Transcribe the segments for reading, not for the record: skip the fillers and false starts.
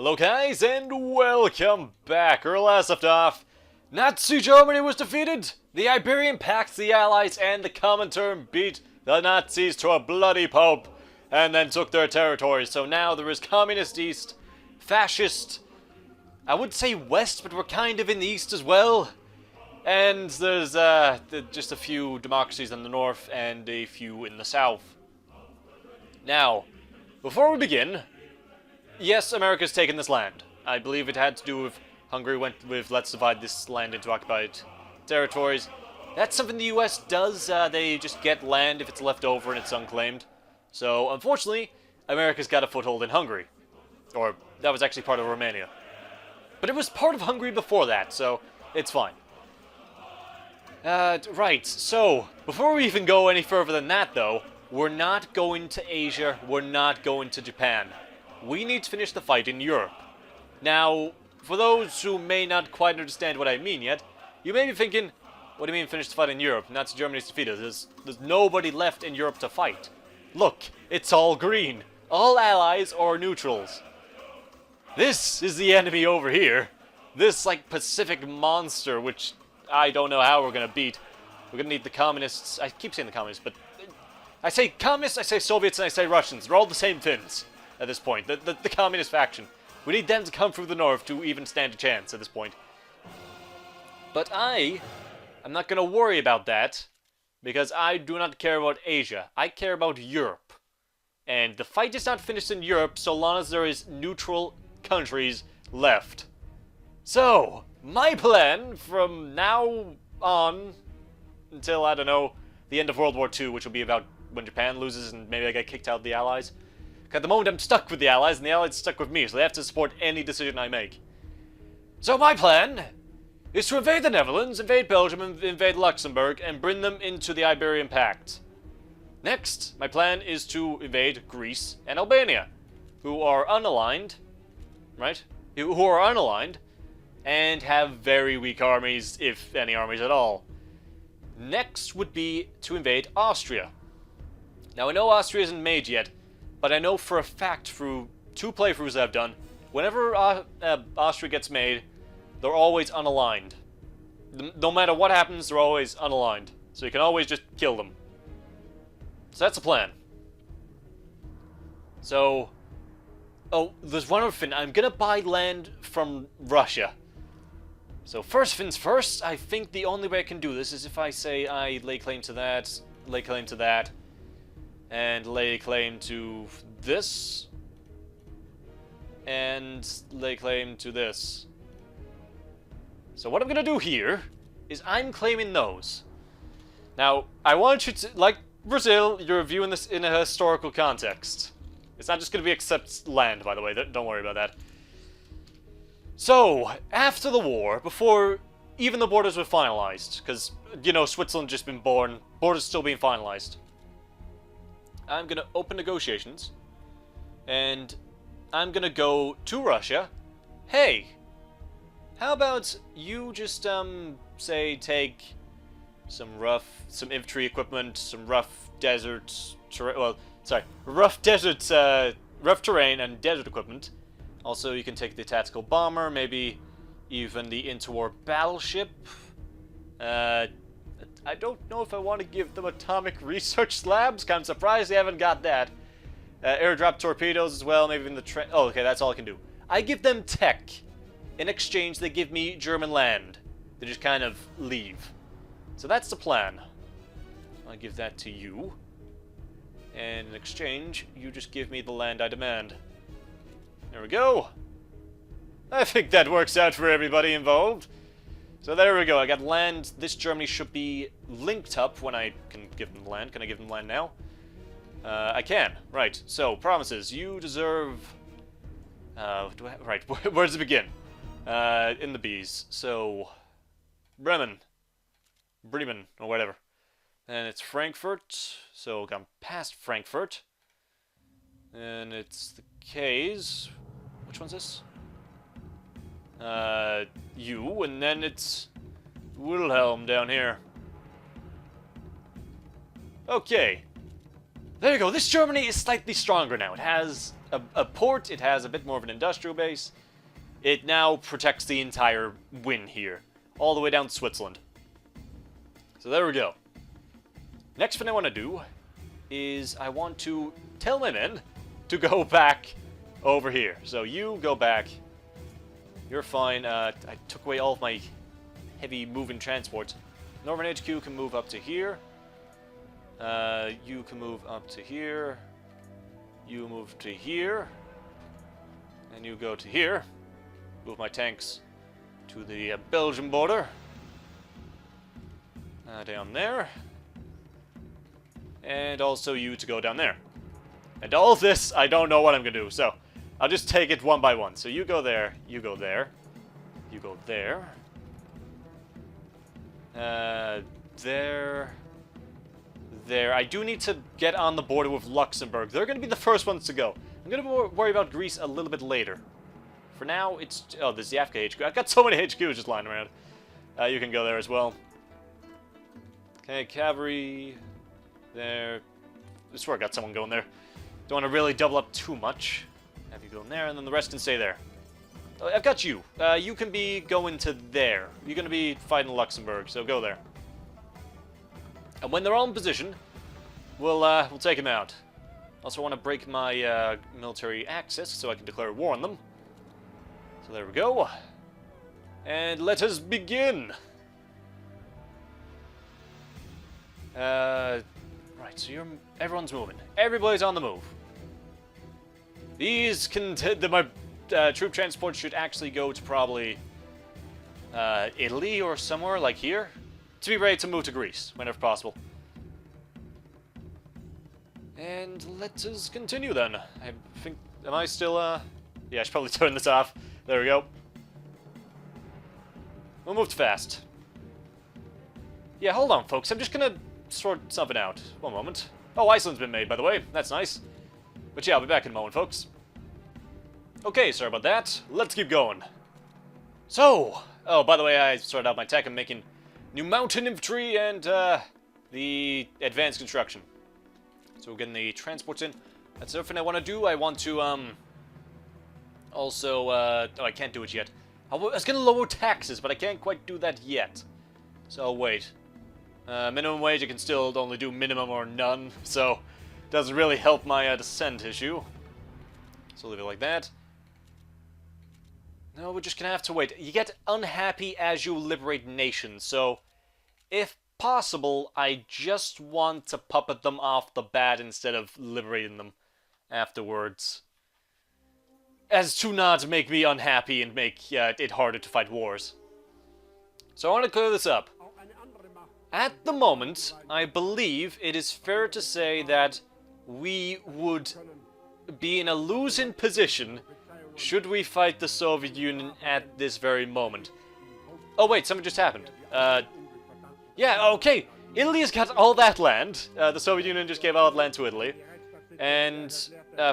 Hello guys, and welcome back. Or last left off, Nazi Germany was defeated, the Iberian Pact, the Allies, and the Comintern beat the Nazis to a bloody pulp, and then took their territories. So now there is Communist East, Fascist, I would say West, but we're kind of in the East as well. And there's just a few democracies in the North and a few in the South. Now, before we begin, yes, America's taken this land. I believe it had to do with Hungary went with let's divide this land into occupied territories. That's something the US does. They just get land if it's left over and it's unclaimed. So, unfortunately, America's got a foothold in Hungary. Or, that was actually part of Romania. But it was part of Hungary before that, so it's fine. Right, so, before we even go any further than that, though, we're not going to Asia, we're not going to Japan. We need to finish the fight in Europe. Now, for those who may not quite understand what I mean yet, you may be thinking, what do you mean finish the fight in Europe? Nazi Germany's defeated. There's nobody left in Europe to fight. Look, it's all green. All allies or neutrals. This is the enemy over here. This, like, Pacific monster, which I don't know how we're gonna beat. We're gonna need the communists. I keep saying the communists, but I say communists, I say Soviets, and I say Russians. They're all the same Finns at this point. The communist faction. We need them to come through the north to even stand a chance at this point. But I'm not gonna worry about that, because I do not care about Asia. I care about Europe. And the fight is not finished in Europe so long as there is neutral countries left. So, my plan from now on until, I don't know, the end of World War II, which will be about when Japan loses and maybe I get kicked out of the Allies. At the moment I'm stuck with the Allies and the Allies are stuck with me, so they have to support any decision I make. So my plan is to invade the Netherlands, invade Belgium, and invade Luxembourg, and bring them into the Iberian Pact. Next, my plan is to invade Greece and Albania, who are unaligned, right? Who are unaligned, and have very weak armies, if any armies at all. Next would be to invade Austria. Now I know Austria isn't made yet, but I know for a fact through 2 playthroughs I've done, whenever Austria gets made, they're always unaligned. No matter what happens, they're always unaligned. So you can always just kill them. So that's the plan. So, oh, there's one other thing. I'm gonna buy land from Russia. So first things first, I think the only way I can do this is if I say I lay claim to that, lay claim to that, and lay claim to this, and lay claim to this. So what I'm gonna do here is I'm claiming those. Now, I want you to, like Brazil, you're viewing this in a historical context. It's not just gonna be accept land, by the way, don't worry about that. So, after the war, before even the borders were finalized, because, you know, Switzerland just been born, borders still being finalized, I'm gonna open negotiations, and I'm gonna go to Russia. Hey, how about you just, say, take some infantry equipment, some rough desert, rough terrain and desert equipment. Also, you can take the tactical bomber, maybe even the interwar battleship. I don't know if I want to give them atomic research slabs. I'm surprised they haven't got that. Airdrop torpedoes as well, maybe even the oh, okay, that's all I can do. I give them tech. In exchange, they give me German land. They just kind of leave. So that's the plan. I'll give that to you. And in exchange, you just give me the land I demand. There we go. I think that works out for everybody involved. So there we go. I got land. This Germany should be linked up when I can give them land. Can I give them land now? I can. Right. So, promises. You deserve... right. Where does it begin? In the B's. So, Bremen, or whatever. And it's Frankfurt. So, gone past Frankfurt. And it's the K's. Which one's this? U, and then it's Wilhelm down here. Okay. There you go. This Germany is slightly stronger now. It has a port, it has a bit more of an industrial base. It now protects the entire win here, all the way down to Switzerland. So there we go. Next thing I want to do is I want to tell my men to go back over here. So you go back. You're fine. I took away all of my heavy moving transports. Northern HQ can move up to here. You can move up to here. You move to here. And you go to here. Move my tanks to the Belgian border. Down there. And also you to go down there. And all this, I don't know what I'm going to do, so I'll just take it one by one. So you go there, you go there, you go there. There. There. I do need to get on the border with Luxembourg. They're going to be the first ones to go. I'm going to worry about Greece a little bit later. For now, it's... Oh, there's the Africa HQ. I've got so many HQs just lying around. You can go there as well. Okay, cavalry... There. I swear I got someone going there. Don't want to really double up too much. Have you go in there, and then the rest can stay there. I've got you. You can be going to there. You're going to be fighting Luxembourg, so go there. And when they're all in position, we'll take them out. Also want to break my military access so I can declare war on them. So there we go. And let us begin. Right, so everyone's moving. Everybody's on the move. These my troop transports should actually go to probably Italy or somewhere like here to be ready to move to Greece whenever possible. And let us continue then. I think, am I still, yeah, I should probably turn this off. There we go. We'll move fast. Yeah, hold on, folks. I'm just gonna sort something out. One moment. Oh, Iceland's been made, by the way. That's nice. But yeah, I'll be back in a moment, folks. Okay, sorry about that. Let's keep going. So, oh, by the way, I started out my tech. I'm making new mountain infantry and the advanced construction. So we're getting the transports in. That's everything I want to do. I want to, also, oh, I can't do it yet. I was going to lower taxes, but I can't quite do that yet. So I'll wait. Minimum wage, I can still only do minimum or none, so it doesn't really help my descent issue. So leave it like that. No, we're just gonna have to wait. You get unhappy as you liberate nations, so if possible, I just want to puppet them off the bat instead of liberating them afterwards. As to not make me unhappy and make it harder to fight wars. So I want to clear this up. At the moment, I believe it is fair to say that we would be in a losing position should we fight the Soviet Union at this very moment. Oh wait, something just happened. Yeah, okay. Italy has got all that land. The Soviet Union just gave all that land to Italy. And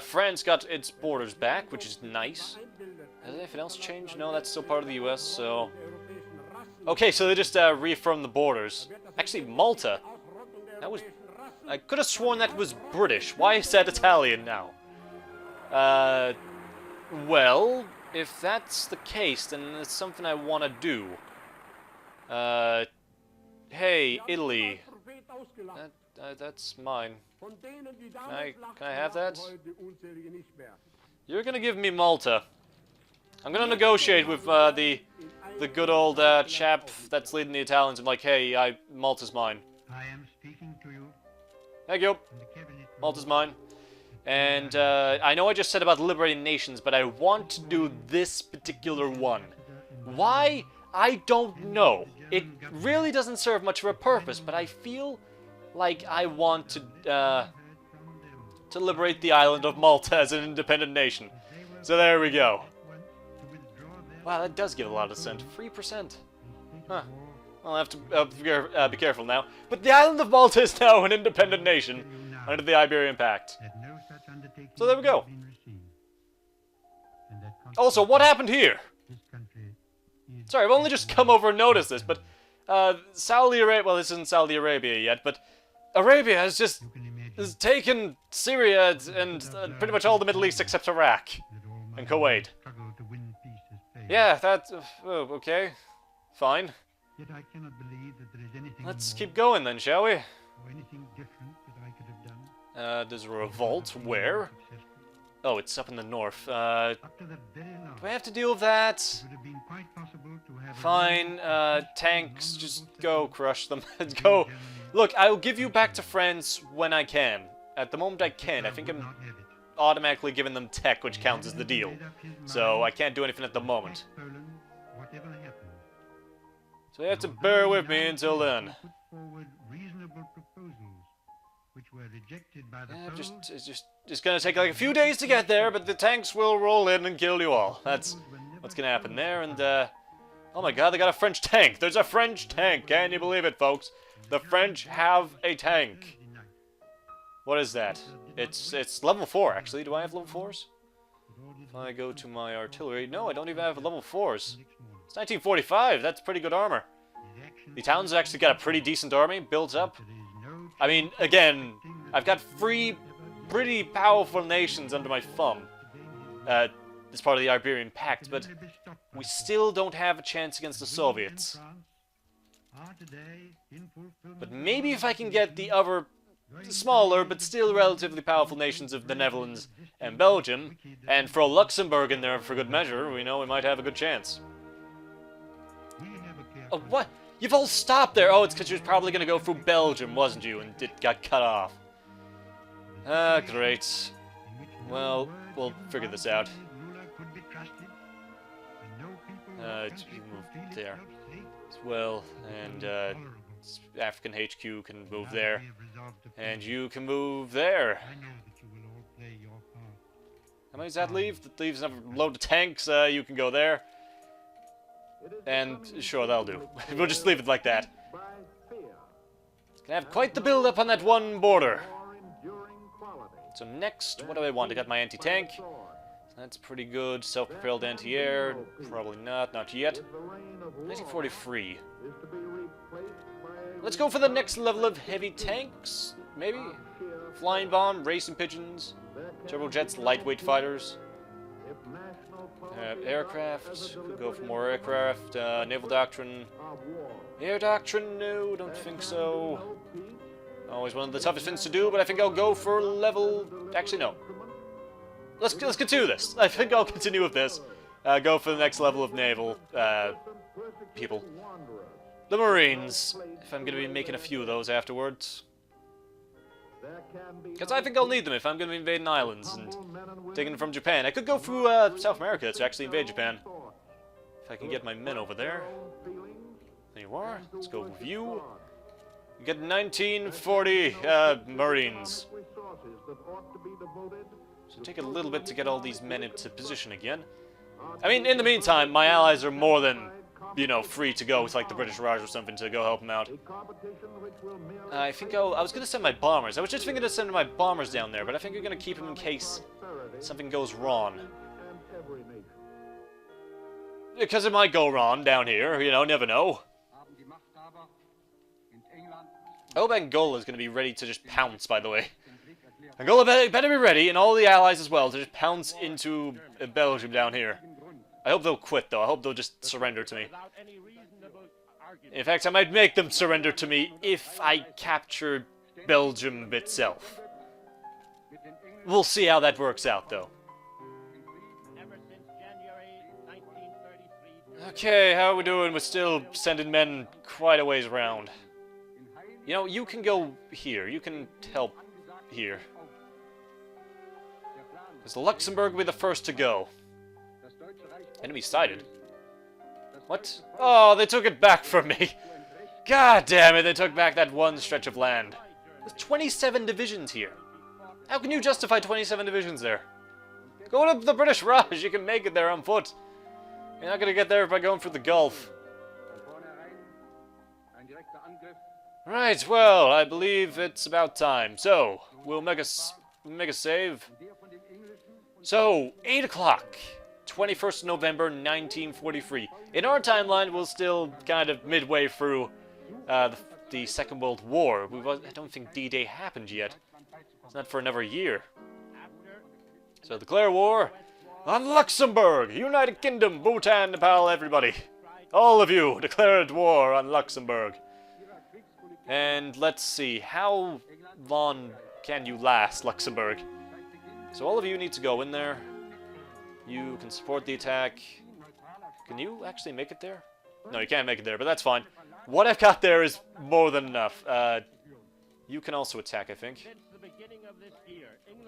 France got its borders back, which is nice. Has anything else changed? No, that's still part of the US, so... Okay, so they just reaffirmed the borders. Actually, Malta. That was... I could have sworn that was British. Why is that Italian now? Well, if that's the case, then it's something I want to do. Hey, Italy. That's mine. Can I have that? You're gonna give me Malta. I'm gonna negotiate with the good old chap that's leading the Italians. I'm like, hey, Malta's mine. I am speaking to you. Thank you. Malta's mine. And I know I just said about liberating nations, but I want to do this particular one. Why? I don't know. It really doesn't serve much of a purpose, but I feel like I want to liberate the island of Malta as an independent nation. So there we go. Wow, that does give a lot of dissent. 3%. Huh. I'll have to be careful now. But the island of Malta is now an independent nation under the Iberian Pact. So there we go. Also, what happened here? Sorry, I've only just come over and noticed this, but Saudi Arabia, well, this isn't Saudi Arabia yet, but Arabia has just has taken Syria and pretty much all the Middle East except Iraq and Kuwait. Yeah, that... okay. Fine. Yet I cannot believe that there is anything Let's more keep going then, shall we? or anything different that I could have done. There's a revolt. Where? Successful. Oh, it's up in the north. Up to the very last, Do I have to deal with that? it would have been quite possible to have Fine, tanks, just go crush them. Go. Look, I'll give you back to France when I can. At the moment I can't. I think I'm automatically giving them tech, which counts as the deal. So I can't do anything at the moment. Poland, whatever happens. So you have to bear with me until then. Put forward reasonable proposals, which were rejected by the Yeah, Poles. it's just gonna take like a few days to get there, but the tanks will roll in and kill you all. That's what's gonna happen there, and oh my god, they got a French tank! There's a French tank! Can you believe it, folks? The French have a tank! What is that? It's level 4, actually. Do I have level 4s? If I go to my artillery... No, I don't even have level 4s. It's 1945, that's pretty good armor. The town's actually got a pretty decent army, built up. I mean, again, I've got 3 pretty powerful nations under my thumb. As part of the Iberian Pact, but we still don't have a chance against the Soviets. But maybe if I can get the other smaller but still relatively powerful nations of the Netherlands and Belgium, and throw Luxembourg in there for good measure, we know we might have a good chance. Oh, what? You've all stopped there! Oh, it's because you was probably going to go through Belgium, wasn't you? And it got cut off. Ah, great. Well, we'll figure this out. You move there as well, and African HQ can move there, and you can move there. How many does that leave? That leaves another load of tanks. You can go there, and sure, that'll do. We'll just leave it like that. Can have quite the build-up on that one border. So next, what do I want? I got my anti-tank. That's pretty good. Self-propelled anti-air. Probably not. Not yet. 1943. Let's go for the next level of heavy tanks. Maybe? Flying bomb, racing pigeons, turbojets, lightweight fighters. Aircraft. Could go for more aircraft. Naval doctrine. Air doctrine? No, don't think so. Always one of the toughest things to do, but I think I'll go for level... Actually, no. Let's continue this. I think I'll continue with this. Go for the next level of naval people. The Marines. If I'm going to be making a few of those afterwards. Because I think I'll need them if I'm going to be invading islands and taking them from Japan. I could go through South America to actually invade Japan. If I can get my men over there. There you are. Let's go with you. You get 1940 Marines. So take a little bit to get all these men into position again. I mean, in the meantime, my allies are more than, you know, free to go with like the British Raj or something to go help them out. I think I was going to send my bombers. I was just thinking of sending my bombers down there, but I think we're going to keep them in case something goes wrong. Because it might go wrong down here, you know, never know. I hope Angola is going to be ready to just pounce, by the way. Angola better be ready, and all the allies as well, to just pounce into Belgium down here. I hope they'll quit, though. I hope they'll just surrender to me. In fact, I might make them surrender to me if I capture Belgium itself. We'll see how that works out, though. Okay, how are we doing? We're still sending men quite a ways around. You know, you can go here. You can help here. Because Luxembourg will be the first to go. Enemy sighted. What? Oh, they took it back from me. God damn it, they took back that one stretch of land. There's 27 divisions here. How can you justify 27 divisions there? Go to the British Raj, you can make it there on foot. You're not going to get there by going through the Gulf. Right, well, I believe it's about time. So, we'll make a save. So, 8 o'clock, 21st November 1943. In our timeline, we're still kind of midway through the Second World War. I don't think D-Day happened yet. It's not for another year. So declare war on Luxembourg, United Kingdom, Bhutan, Nepal, everybody. All of you declared war on Luxembourg. And let's see, how long can you last, Luxembourg? So all of you need to go in there. You can support the attack. Can you actually make it there? No, you can't make it there, but that's fine. What I've got there is more than enough. You can also attack, I think.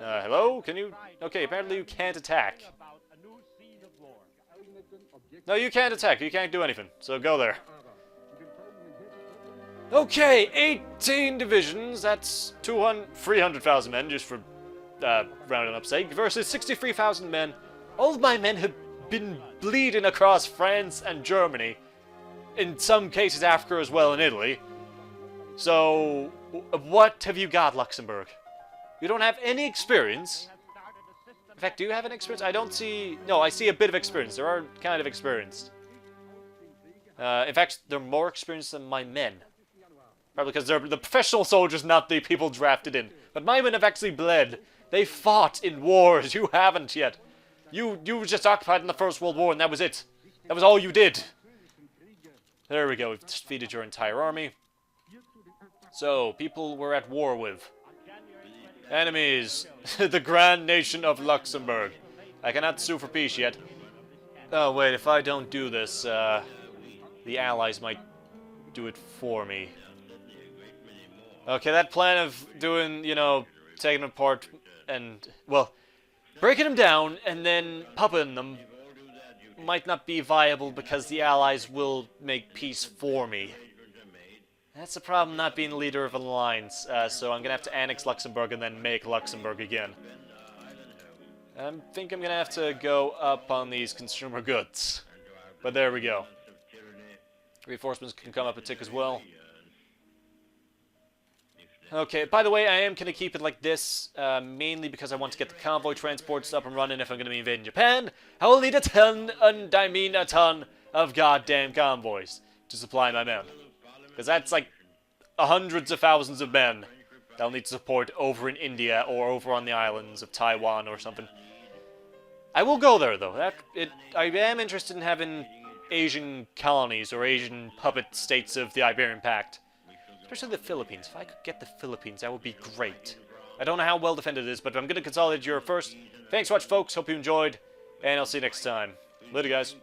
Hello? Can you? Okay, apparently you can't attack. No, you can't attack. You can't do anything. So go there. Okay, 18 divisions. That's 300,000 men, just for rounding up sake, versus 63,000 men. All of my men have been bleeding across France and Germany. In some cases, Africa as well, and Italy. So, what have you got, Luxembourg? You don't have any experience. In fact, do you have any experience? I don't see... No, I see a bit of experience. They are kind of experienced. In fact, they're more experienced than my men. Probably because they're the professional soldiers, not the people drafted in. But my men have actually bled. They fought in wars. You haven't yet. You were just occupied in the First World War, and that was it. That was all you did. There we go. We've defeated your entire army. So, people we're at war with. Enemies. The grand nation of Luxembourg. I cannot sue for peace yet. Oh, wait. If I don't do this, the Allies might do it for me. Okay, that plan of doing, you know, taking them apart and, well, breaking them down and then puppeting them might not be viable because the Allies will make peace for me. That's the problem not being the leader of an alliance, so I'm going to have to annex Luxembourg and then make Luxembourg again. I think I'm going to have to go up on these consumer goods. But there we go. Reinforcements can come up a tick as well. Okay, by the way, I am going to keep it like this, mainly because I want to get the convoy transports up and running if I'm going to be invading Japan. I will need a ton, and I mean a ton, of goddamn convoys to supply my men. Because that's like hundreds of thousands of men that I'll need to support over in India or over on the islands of Taiwan or something. I will go there, though. I am interested in having Asian colonies or Asian puppet states of the Iberian Pact. Especially the Philippines. If I could get the Philippines, that would be great. I don't know how well defended it is, but I'm going to consolidate Europe first. Thanks so much, folks. Hope you enjoyed, and I'll see you next time. Later, guys.